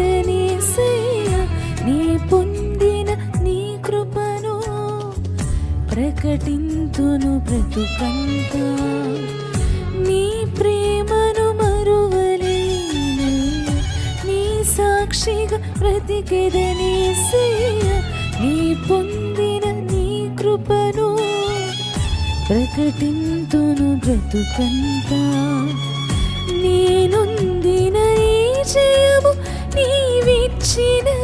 బ్రతికెదనేసయ్యా నీ పొందిన నీ కృపను ప్రకటింతును బ్రతుకంతా నీ ప్రేమను మరువలేనయ్యా నీ సాక్షిగా బ్రతికెదనేసయ్యా నీ పొందిన నీ కృపను ప్రకటింతును బ్రతుకంతా నేనొందిన ఈ జయము నీవిచ్చినదేనయ్యా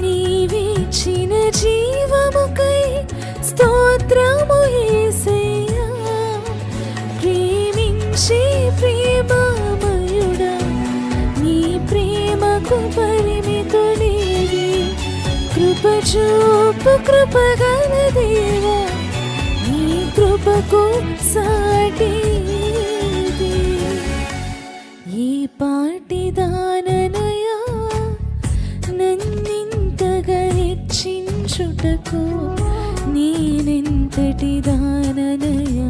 నీవిచ్చిన జీవముకై స్తోత్రము యేసయ్యా ప్రేమించే ప్రేమమయుడా నీ ప్రేమకు పరిమితులేవి కృప చూపు కృపగల దేవా నీ కృపకు సాటి ఈ పాటి దాననయా నన్నింతగా హెచ్చించుటకు నేనెంతటి దాననయా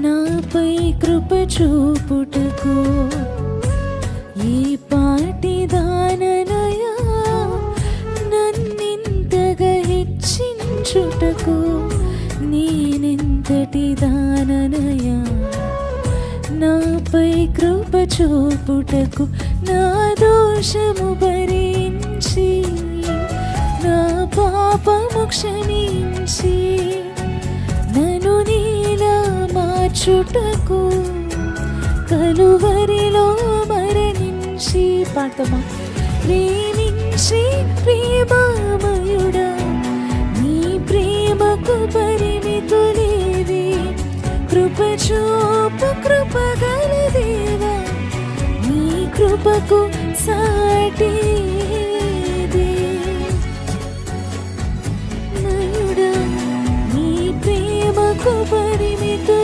నాపై కృప చూపుటకు ఈ పాటి దాననయా నన్నింతగా హెచ్చించుటకు నేనెంతటి దాననయా నాపై కృప చూపుటకు నా దోషము భరించి నా పాపము క్షమించి నన్ను నీలా మార్చుటకు కలువరిలో మరణించి పాడతామా ప్రేమించి ప్రేమమయుడా నీ ప్రేమకు పరిమితులేవి కృప చూపు కృపగల దేవా నీ కృపకు సాటి నయుడా నీ ప్రేమకు పరిమితులేవి